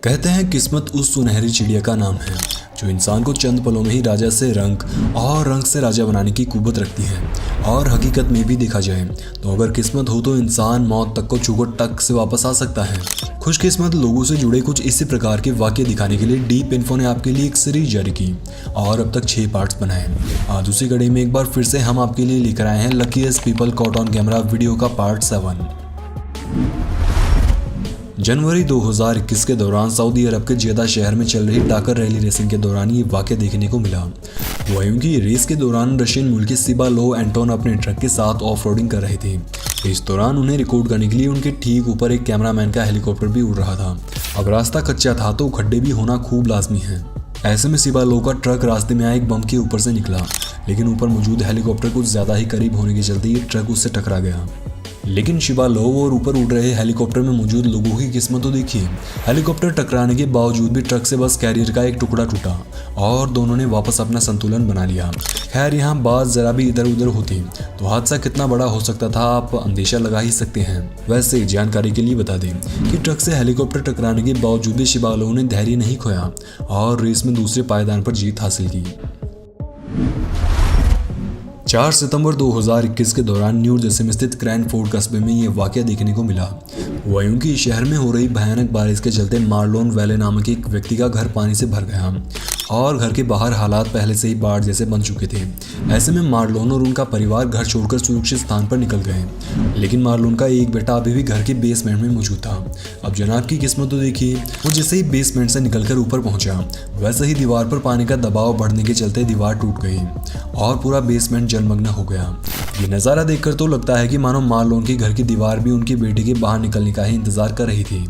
कहते हैं किस्मत उस सुनहरी चिड़िया का नाम है जो इंसान को चंद पलों में ही राजा से रंग और रंग से राजा बनाने की कुव्वत रखती है। और हकीकत में भी देखा जाए तो अगर किस्मत हो तो इंसान मौत तक को छूकर टक से वापस आ सकता है। खुशकिस्मत लोगों से जुड़े कुछ इसी प्रकार के वाक्य दिखाने के लिए डीप इन्फो ने आपके लिए एक सीरीज जारी की और अब तक 6 पार्ट्स बनाए। आज उसी कड़ी में एक बार फिर से हम आपके लिए लेकर आए हैं luckiest people caught on camera video का पार्ट 7। जनवरी 2021 के दौरान सऊदी अरब के जेदा शहर में चल रही टाकर रैली रेसिंग के दौरान ये वाक़या देखने को मिला। हुआ यूं कि रेस के दौरान रशियन मुल्क के सिबा लो एंटोन अपने ट्रक के साथ ऑफ रोडिंग कर रहे थे। इस दौरान उन्हें रिकॉर्ड करने के लिए उनके ठीक ऊपर एक कैमरामैन का हेलीकॉप्टर भी उड़ रहा था। अब रास्ता कच्चा था तो खड्डे भी होना खूब लाजमी है। ऐसे में सिबा लो का ट्रक रास्ते में आए एक बम के ऊपर से निकला, लेकिन ऊपर मौजूद हेलीकॉप्टर कुछ ज़्यादा ही करीब होने के चलते ये ट्रक उससे टकरा गया। लेकिन शिबा लो और ऊपर उड़ रहे हेलीकॉप्टर में मौजूद लोगों की किस्मत तो देखिए, हेलीकॉप्टर टकराने के बावजूद भी ट्रक से बस कैरियर का एक टुकड़ा टूटा और दोनों ने वापस अपना संतुलन बना लिया। खैर यहाँ बात जरा भी इधर उधर होती तो हादसा कितना बड़ा हो सकता था आप अंदेशा लगा ही सकते हैं। वैसे जानकारी के लिए बता दें कि ट्रक से हेलीकॉप्टर टकराने के बावजूद भी शिबा लो ने धैर्य नहीं खोया और रेस में दूसरे पायदान पर जीत हासिल की। 4 सितंबर 2021 के दौरान न्यू जर्सी में स्थित क्रैनफोर्ड कस्बे में ये वाक़या देखने को मिला। हुआ यूं कि शहर में हो रही भयानक बारिश के चलते मार्लोन वैले नामक एक व्यक्ति का घर पानी से भर गया और घर के बाहर हालात पहले से ही बाढ़ जैसे बन चुके थे। ऐसे में मार्लोन और उनका परिवार घर छोड़कर सुरक्षित स्थान पर निकल गए, लेकिन मार्लोन का एक बेटा अभी भी घर के बेसमेंट में मौजूद था। अब जनाब की किस्मत तो देखिए, वो जैसे ही बेसमेंट से निकलकर ऊपर पहुंचा वैसे ही दीवार पर पानी का दबाव बढ़ने के चलते दीवार टूट गई और पूरा बेसमेंट जलमग्न हो गया। ये नज़ारा देखकर तो लगता है कि मानो मार्लोन के घर की दीवार भी उनकी बेटी के बाहर निकलने का ही इंतजार कर रही थी।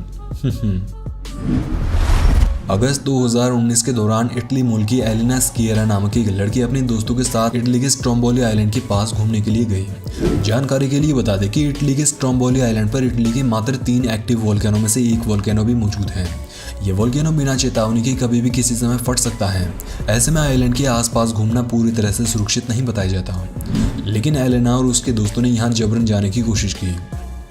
अगस्त 2019 के दौरान इटली मूल की एलिना स्किएरा नामक एक लड़की अपने दोस्तों के साथ इटली के स्ट्रोम्बोली आइलैंड के पास घूमने के लिए गई। जानकारी के लिए बता दें कि इटली के स्ट्रोम्बोली आइलैंड पर इटली के मात्र 3 एक्टिव वोल्केनो में से एक वोल्केनो भी मौजूद है। ये वोल्केनो बिना चेतावनी के कभी भी किसी समय फट सकता है। ऐसे में आइलैंड के आसपास घूमना पूरी तरह से सुरक्षित नहीं बताया जाता, लेकिन एलेना और उसके दोस्तों ने यहाँ जबरन जाने की कोशिश की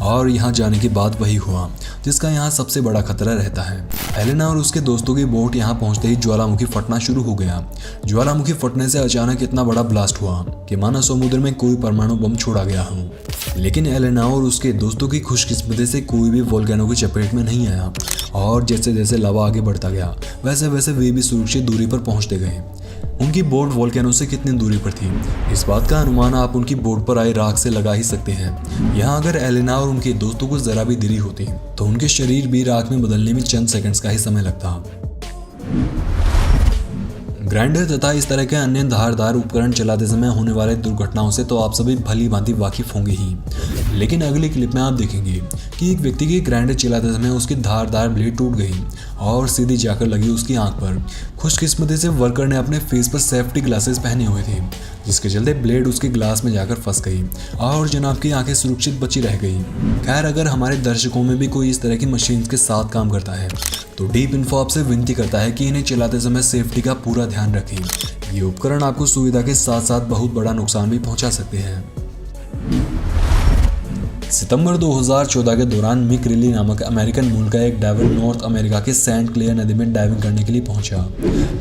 और यहाँ जाने के बाद वही हुआ जिसका यहाँ सबसे बड़ा खतरा रहता है। एलेना और उसके दोस्तों की बोट यहाँ पहुँचते ही ज्वालामुखी फटना शुरू हो गया। ज्वालामुखी फटने से अचानक इतना बड़ा ब्लास्ट हुआ कि मानो समुद्र में कोई परमाणु बम छोड़ा गया हो। लेकिन एलेना और उसके दोस्तों की खुशकिस्मती से कोई भी वोल्केनो की चपेट में नहीं आया और जैसे जैसे लावा आगे बढ़ता गया वैसे वैसे वे भी सुरक्षित दूरी पर पहुँचते गए। उनकी बोट वोल्केनो से कितनी दूरी पर थी, इस बात का अनुमान आप उनकी बोट पर आए राख से लगा ही सकते हैं। यहाँ अगर एलेना और उनके दोस्तों को जरा भी देरी होती तो उनके शरीर भी राख में बदलने में चंद सेकंड्स का ही समय लगता। ग्राइंडर तथा इस तरह के अन्य धारदार उपकरण चलाते समय होने वाले दुर्घटनाओं से तो आप सभी भली भांति वाकिफ होंगे ही, लेकिन अगली क्लिप में आप देखेंगे कि एक व्यक्ति की ग्राइंडर चलाते समय उसकी धारदार ब्लेड टूट गई और सीधी जाकर लगी उसकी आंख पर। खुशकिस्मती से वर्कर ने अपने फेस पर सेफ्टी ग्लासेस पहने हुए थे, जिसके चलते ब्लेड उसके ग्लास में जाकर फंस गई और जनाब की आंखें सुरक्षित बची रह गई। खैर अगर हमारे दर्शकों में भी कोई इस तरह की मशीन के साथ काम करता है तो डीप इन्फो आपसे विनती करता है कि इन्हें चलाते समय सेफ्टी का पूरा ध्यान रखें। ये उपकरण आपको सुविधा के साथ साथ बहुत बड़ा नुकसान भी पहुंचा सकते हैं। सितंबर 2014 के दौरान मिक रिली नामक अमेरिकन मूल का एक डाइवर नॉर्थ अमेरिका के सेंट क्लेयर नदी में डाइविंग करने के लिए पहुंचा,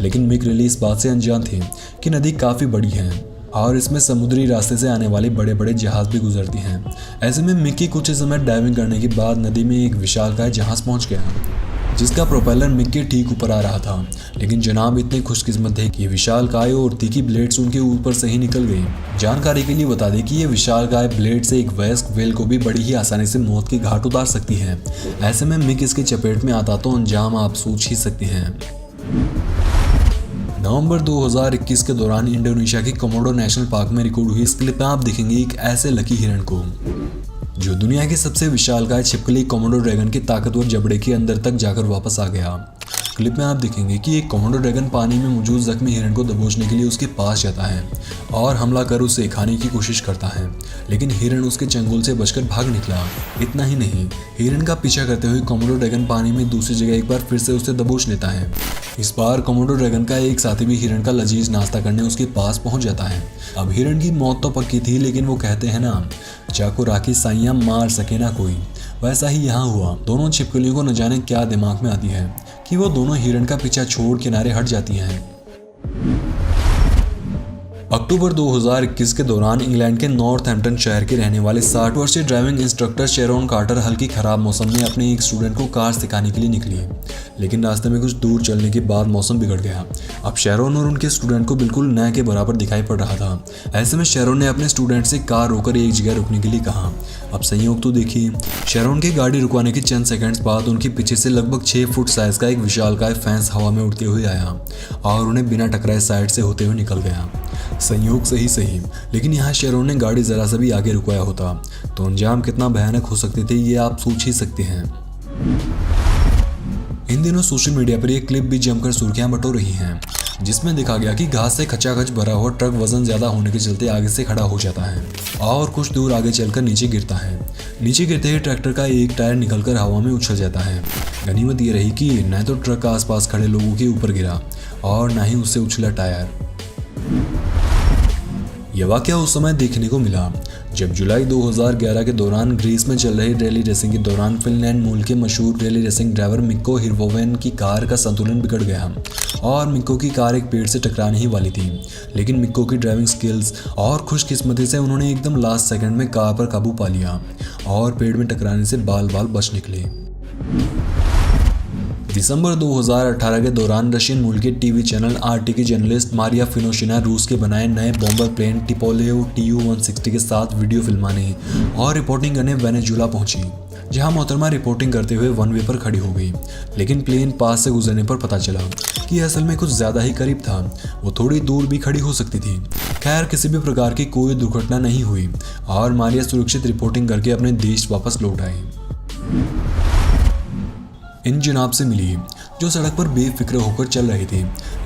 लेकिन मिक रिली इस बात से अनजान थे कि नदी काफ़ी बड़ी है और इसमें समुद्री रास्ते से आने वाले बड़े बड़े जहाज भी गुजरती हैं। ऐसे में मिक की कुछ समय डाइविंग करने के बाद नदी में एक विशालकाय जहाज पहुंच गया जिसका प्रोपेलर मिक के ठीक ऊपर आ रहा था, लेकिन जनाब इतने खुशकिस्मत थे कि विशालकाय और तीखी ब्लेड्स उनके ऊपर से ही निकल गई। जानकारी के लिए बता दें कि ये विशालकाय ब्लेड से एक वयस्क व्हेल को भी बड़ी ही आसानी से मौत की घाट उतार सकती है। ऐसे में मिक इसके चपेट में आता तो अंजाम आप सोच ही सकते हैं। नवंबर 2021 के दौरान इंडोनेशिया के कोमोडो नेशनल पार्क में रिकॉर्ड हुई इस क्लिप में आप देखेंगे एक ऐसे लकी हिरण को जो दुनिया की सबसे विशालकाय छिपकली कोमोडो ड्रैगन के ताकतवर जबड़े के अंदर तक जाकर वापस आ गया। क्लिप में आप देखेंगे कि एक कोमोडो ड्रैगन पानी में मौजूद जख्मी हिरण को दबोचने के लिए उसके पास जाता है और हमला कर उसे खाने की कोशिश करता है, लेकिन हिरण उसके चंगुल से बचकर भाग निकला। इतना ही नहीं, हिरण का पीछा करते हुए कोमोडो ड्रैगन पानी में दूसरी जगह एक बार फिर से उसे दबोच लेता है। इस बार कोमोडो ड्रैगन का एक साथी भी हिरण का लजीज नाश्ता करने उसके पास पहुंच जाता है। अब हिरण की मौत तो पक्की थी, लेकिन वो कहते हैं ना चाकू राखी साइयां मार सके ना कोई। वैसा ही यहाँ हुआ। दोनों छिपकलियों को न जाने क्या दिमाग में आती है कि वो दोनों हिरण का पीछा छोड़ किनारे हट जाती हैं। अक्टूबर 2021 के दौरान इंग्लैंड के नॉर्थहैम्पटन शहर के रहने वाले 60 वर्षीय ड्राइविंग इंस्ट्रक्टर शेरोन कार्टर हल्की खराब मौसम में अपने एक स्टूडेंट को कार सिखाने के लिए निकली, लेकिन रास्ते में कुछ दूर चलने के बाद मौसम बिगड़ गया। अब शेरोन और उनके स्टूडेंट को बिल्कुल न के बराबर दिखाई पड़ रहा था। ऐसे में शेरोन ने अपने स्टूडेंट से कार रोकर एक जगह रुकने के लिए कहा। अब संयोग तो देखिए, शेरोन की गाड़ी रुकवाने के चंद सेकंड्स बाद उनके पीछे से लगभग 6 फुट साइज का एक विशालकाय फैंस हवा में उड़ते हुए आया और उन्हें बिना टकराए साइड से होते हुए निकल गया। संयोग सही, लेकिन यहाँ शेरोन ने गाड़ी जरा सा भी आगे रुकवाया होता तो अंजाम कितना भयानक हो सकते थे ये आप सोच ही सकते हैं। इन दिनों सोशल मीडिया पर एक क्लिप भी जमकर सुर्खियां बटोर रही हैं, जिसमें देखा गया कि घास से खचाखच भरा हुआ ट्रक वजन ज्यादा होने के चलते आगे से खड़ा हो जाता है और कुछ दूर आगे चलकर नीचे गिरता है। नीचे गिरते ही ट्रैक्टर का एक टायर निकलकर हवा में उछल जाता है। गनीमत ये रही कि न तो ट्रक आसपास खड़े लोगों के ऊपर गिरा और न ही उससे उछला टायर। यह वाकया उस समय देखने को मिला जब जुलाई 2011 के दौरान ग्रीस में चल रही रैली रेसिंग के दौरान फिनलैंड मूल के मशहूर रैली रेसिंग ड्राइवर मिक्को हिर्वोवेन की कार का संतुलन बिगड़ गया और मिक्को की कार एक पेड़ से टकराने ही वाली थी, लेकिन मिक्को की ड्राइविंग स्किल्स और खुशकिस्मती से उन्होंने एकदम लास्ट सेकंड में कार पर काबू पा लिया और पेड़ में टकराने से बाल बाल बच निकले। दिसंबर 2018 के दौरान रशियन मूल के टीवी चैनल आरटी की जर्नलिस्ट मारिया फिनोशिना रूस के बनाए नए बॉम्बर प्लेन टिपोलेव TU-160 के साथ वीडियो फिल्माने और रिपोर्टिंग करने वेनेजुला पहुंची, जहां मोहतरमा रिपोर्टिंग करते हुए वन वे पर खड़ी हो गई। लेकिन प्लेन पास से गुजरने पर पता चला कि असल में कुछ ज़्यादा ही करीब था, वो थोड़ी दूर भी खड़ी हो सकती थी। खैर, किसी भी प्रकार की कोई दुर्घटना नहीं हुई और मारिया सुरक्षित रिपोर्टिंग करके अपने देश वापस लौट आई। इन जनाब से मिली जो सड़क पर बेफिक्र होकर चल रहे थे,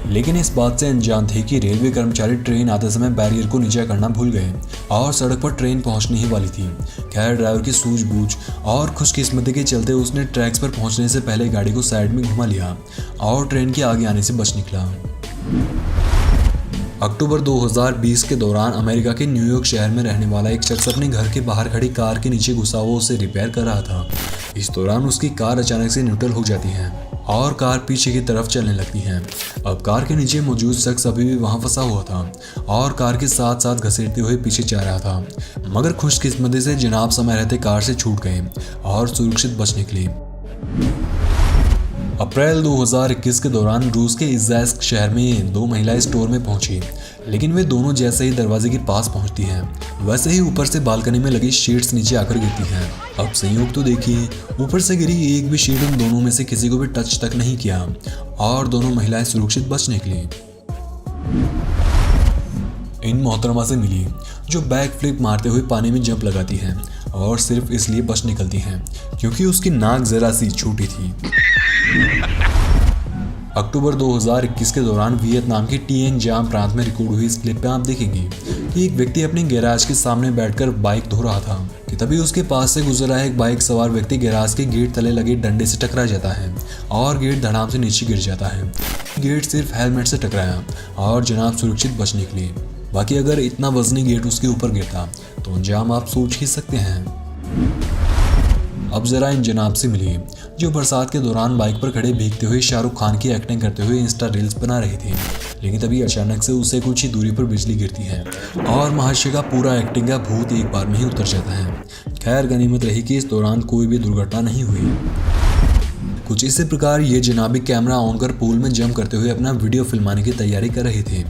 लेकिन इस बात से अनजान थे कि रेलवे कर्मचारी ट्रेन आते समय बैरियर को नीचे करना भूल गए और सड़क पर ट्रेन पहुंचने ही वाली थी। खैर, ड्राइवर की सूझबूझ और खुशकिस्मती के चलते उसने ट्रैक्स पर पहुंचने से पहले गाड़ी को साइड में घुमा लिया और ट्रेन के आगे आने से बच निकला। अक्टूबर 2020 के दौरान अमेरिका के न्यूयॉर्क शहर में रहने वाला एक शख्स अपने घर के बाहर खड़ी कार के नीचे घुसा हुआ उसे रिपेयर कर रहा था। इस दौरान उसकी कार अचानक से न्यूट्रल हो जाती है और कार पीछे की तरफ चलने लगती है। अब कार के नीचे मौजूद शख्स अभी भी वहां फंसा हुआ था और कार के साथ साथ घसीटते हुए पीछे जा रहा था, मगर खुशकिस्मती से जनाब समय रहते कार से छूट गए और सुरक्षित बच निकले। अप्रैल 2021 के दौरान रूस के इज़ास्क शहर में 2 महिलाएं स्टोर में पहुंची, लेकिन वे दोनों जैसे ही दरवाजे के पास पहुंचती हैं वैसे ही ऊपर से बालकनी में लगी शीट्स नीचे आकर गिरती हैं। अब संयोग तो देखिए, ऊपर से गिरी एक भी शीट उन दोनों में से किसी को भी टच तक नहीं किया और दोनों महिलाएं सुरक्षित बच निकली। इन मोहतरमा से मिली जो बैक फ्लिप मारते हुए पानी में जंप लगाती हैं और सिर्फ इसलिए बच निकलती हैं क्योंकि उसकी नाक जरा सी छोटी थी। अक्टूबर 2021 के दौरान वियतनाम के टिएन जाम प्रांत में रिकॉर्ड हुई इस क्लिप में आप देखेंगे कि एक व्यक्ति अपने गैराज के सामने बैठकर बाइक धो रहा था कि तभी उसके पास से गुजर रहा एक बाइक सवार व्यक्ति गैराज के गेट तले लगे डंडे से टकरा जाता है और गेट धड़ाम से नीचे गिर जाता है। गेट सिर्फ हेलमेट से टकराया और जनाब सुरक्षित बच निकली। बाकी अगर इतना वजनी गेट उसके ऊपर गिरता तो अंजाम आप सोच ही सकते हैं। अब जरा इन जनाब से मिली जो बरसात के दौरान बाइक पर खड़े भीगते हुए शाहरुख खान की एक्टिंग करते हुए इंस्टा रील्स बना रहे थे, लेकिन तभी अचानक से उससे कुछ ही दूरी पर बिजली गिरती है और महाशय का पूरा एक्टिंग का भूत एक बार में ही उतर जाता है। खैर, गनीमत रही कि इस दौरान कोई भी दुर्घटना नहीं हुई। कुछ इसी प्रकार ये जनाबी कैमरा ऑन कर पूल में जंप करते हुए अपना वीडियो फिल्माने की तैयारी कर रहे थे,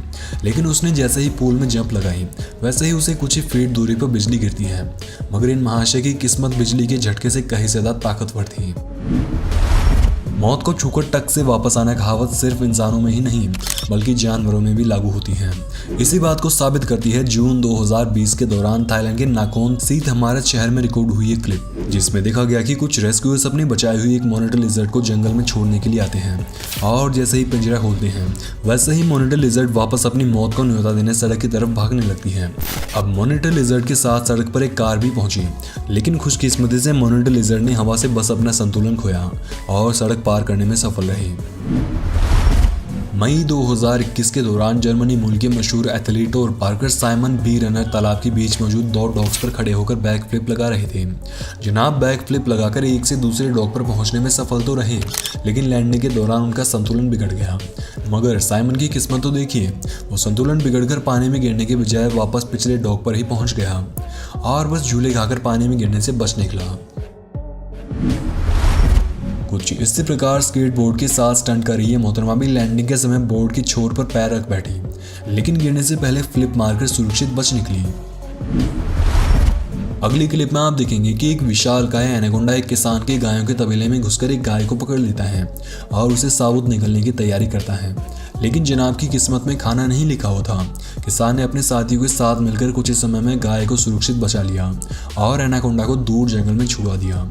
लेकिन उसने जैसे ही पूल में जंप लगाई वैसे ही उसे कुछ ही फीट दूरी पर बिजली गिरती है, मगर इन महाशय की किस्मत बिजली के झटके से कहीं ज्यादा ताकतवर थी। मौत को छूकर टक से वापस आना कहावत सिर्फ इंसानों में ही नहीं बल्कि जानवरों में भी लागू होती है। इसी बात को साबित करती है जून 2020 के दौरान थाईलैंड के नाकोन सीत हमारे शहर में रिकॉर्ड हुई एक क्लिप, जिसमें देखा गया कि कुछ रेस्क्यूअर्स अपनी बचाई हुई एक मॉनिटर लिजर्ड को जंगल में छोड़ने के लिए आते हैं और जैसे ही पिंजरा खोलते हैं वैसे ही मॉनिटर लिजर्ड वापस अपनी मौत को न्योता देने सड़क की तरफ भागने लगती है। अब मॉनिटर लिजर्ड के साथ सड़क पर एक कार भी पहुंची, लेकिन खुशकिस्मती से मॉनिटर लिजर्ड ने हवा से बस अपना संतुलन खोया और सड़क पार करने में सफल रही। मई 2021 के दौरान जर्मनी मूल के मशहूर एथलीट और पार्कर साइमन बी रनर तालाब के बीच मौजूद 2 डॉग्स पर खड़े होकर बैक फ्लिप लगा रहे थे। जनाब बैक फ्लिप लगाकर एक से दूसरे डॉग पर पहुंचने में सफल तो रहे, लेकिन लैंडिंग के दौरान उनका संतुलन बिगड़ गया। मगर साइमन की किस्मत तो देखिए, वो संतुलन बिगड़कर पानी में गिरने के बजाय वापस पिछले डॉग पर ही पहुंच गया और बस झूले खाकर पानी में गिरने से बच निकला। कुछ इसी प्रकार स्केटबोर्ड के साथ स्टंट कर रही है मोहतरमा भी लैंडिंग के समय बोर्ड की छोर पर पैर रख बैठी, लेकिन गिरने से पहले फ्लिप मारकर सुरक्षित बच निकली। अगली क्लिप में आप देखेंगे कि एक विशालकाय एनाकोंडा एक किसान के गायों के तबेले में घुसकर एक गाय को पकड़ लेता है और उसे साबुत निकलने की तैयारी करता है, लेकिन जनाब की किस्मत में खाना नहीं लिखा हुआ था। किसान ने अपने साथियों के साथ मिलकर कुछ ही समय में गाय को सुरक्षित बचा लिया और एनाकोंडा को दूर जंगल में छुड़ा दिया।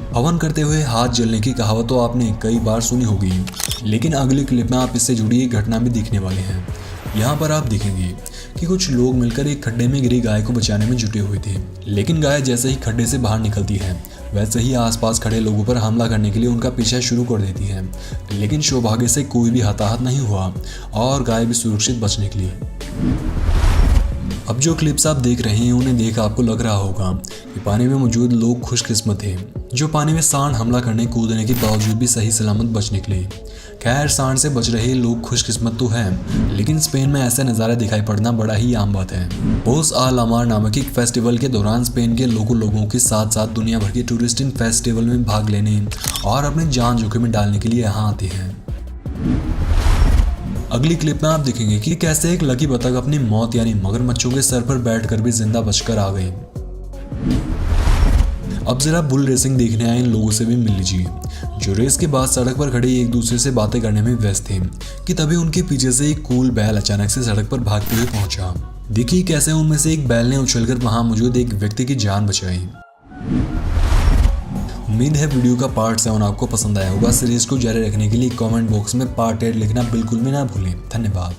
हवन करते हुए हाथ जलने की कहावत तो आपने कई बार सुनी होगी, लेकिन अगली क्लिप में आप इससे जुड़ी एक घटना भी देखने वाले हैं। यहाँ पर आप देखेंगे कि कुछ लोग मिलकर एक खड्डे में गिरी गाय को बचाने में जुटे हुए थे, लेकिन गाय जैसे ही खड्डे से बाहर निकलती है वैसे ही आसपास खड़े लोगों पर हमला करने के लिए उनका पीछा शुरू कर देती है, लेकिन सौभाग्य से कोई भी हताहत नहीं हुआ और गाय भी सुरक्षित बच निकली। अब जो क्लिप्स आप देख रहे हैं उन्हें देख आपको लग रहा होगा कि पानी में मौजूद लोग खुशकिस्मत थे जो पानी में सांड हमला करने कूदने के बावजूद भी सही सलामत बच निकले। खैर, सांड से बच रहे लोग खुशकिस्मत तो हैं, लेकिन स्पेन में ऐसे नज़ारे दिखाई पड़ना बड़ा ही आम बात है। पोस आल अमार नामक एक फेस्टिवल के दौरान स्पेन के लोगों के साथ साथ दुनिया भर के टूरिस्ट इन फेस्टिवल में भाग लेने और अपनी जान जोखिम में डालने के लिए यहाँ आते हैं। अगली क्लिप में आप देखेंगे कि कैसे एक लकी बतख अपनी मौत यानी मगरमच्छों के सर पर बैठकर भी जिंदा बचकर आ गई। अब जरा बुल रेसिंग देखने आए इन लोगों से भी मिल लीजिए, जो रेस के बाद सड़क पर खड़े एक दूसरे से बातें करने में व्यस्त थे कि तभी उनके पीछे से एक कूल बैल अचानक से सड़क पर भागते हुए पहुंचा। देखिए कैसे उनमें से एक बैल ने उछलकर वहां मौजूद एक व्यक्ति की जान बचाई। उम्मीद है वीडियो का पार्ट 7 आपको पसंद आया होगा। सीरीज को जारी रखने के लिए कमेंट बॉक्स में पार्ट 8 लिखना बिल्कुल भी ना भूलें। धन्यवाद।